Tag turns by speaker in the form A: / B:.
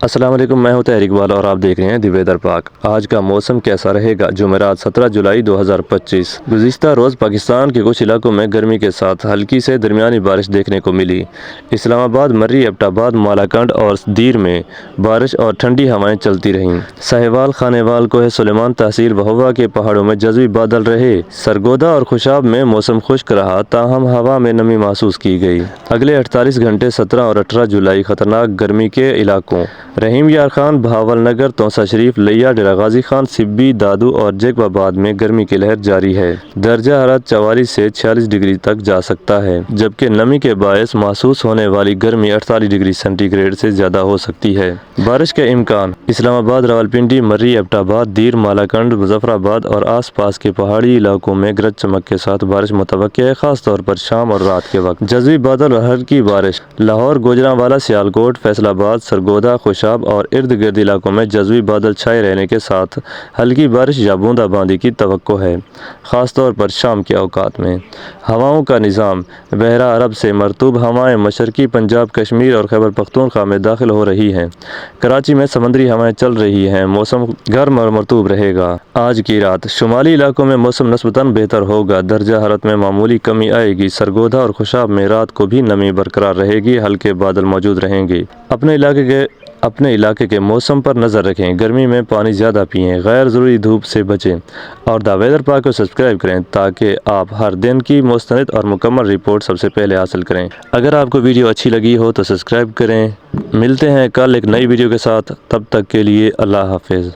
A: السلام علیکم، میں ہوں طاہر اقبال اور آپ دیکھ رہے ہیں دی ویدر پاک۔ آج کا موسم کیسا رہے گا؟ جمعرات 17 جولائی 2025۔ گزشتہ روز پاکستان کے کچھ علاقوں میں گرمی کے ساتھ ہلکی سے درمیانی بارش دیکھنے کو ملی۔ اسلام آباد، مرری، ایبٹ آباد، مالاکنڈ اور دیر میں بارش اور ٹھنڈی ہوائیں چلتی رہیں۔ ساہیوال، خانیوال، کوہ سلیمان تحصیل مہوہ کے پہاڑوں میں جزوی بادل رہے۔ سرگودا اور خوشاب میں موسم خشک رہا، تاہم ہوا میں نمی محسوس کی گئی۔ اگلے 48 گھنٹے 17 اور 18 جولائی خطرناک گرمی کے علاقوں رحیم یار خان، بہاول نگر، توسا شریف، لیا، ڈیرہ غازی خان، سبی، دادو اور جیکب آباد میں گرمی کی لہر جاری ہے۔ درجہ حرارت 44 سے 46 ڈگری تک جا سکتا ہے، جبکہ نمی کے باعث محسوس ہونے والی گرمی 48 ڈگری سینٹی گریڈ سے زیادہ ہو سکتی ہے۔ بارش کے امکان: اسلام آباد، راولپنڈی، مرری، ایبٹ آباد، دیر، مالاکنڈ، مظفر آباد اور آس پاس کے پہاڑی علاقوں میں گرج چمک کے ساتھ بارش متوقع ہے، خاص طور پر شام اور رات کے وقت۔ جزوی بادل اور ہلکی بارش: لاہور، گوجرانوالہ، سیالکوٹ، فیصل آباد، سرگودا، خوشاب اور ارد گرد علاقوں میں جزوی بادل چھائے رہنے کے ساتھ ہلکی بارش یا بوندا باندی کی توقع ہے، خاص طور پر شام کے اوقات میں۔ ہواؤں کا نظام: بحیرہ عرب سے مرطوب ہوائیں مشرقی پنجاب، کشمیر اور خیبر پختونخوا میں داخل ہو رہی ہیں۔ کراچی میں سمندری ہوائیں چل رہی ہیں، موسم گرم اور مرطوب رہے گا۔ آج کی رات شمالی علاقوں میں موسم نسبتاً بہتر ہوگا، درجہ حرارت میں معمولی کمی آئے گی۔ سرگودا اور خوشاب میں رات کو بھی نمی برقرار رہے گی، ہلکے بادل موجود رہیں گے۔ اپنے علاقے کے موسم پر نظر رکھیں، گرمی میں پانی زیادہ پئیں، غیر ضروری دھوپ سے بچیں اور دی ویدر پاک کو سبسکرائب کریں تاکہ آپ ہر دن کی مستند اور مکمل رپورٹ سب سے پہلے حاصل کریں۔ اگر آپ کو ویڈیو اچھی لگی ہو تو سبسکرائب کریں۔ ملتے ہیں کل ایک نئی ویڈیو کے ساتھ، تب تک کے لیے اللہ حافظ۔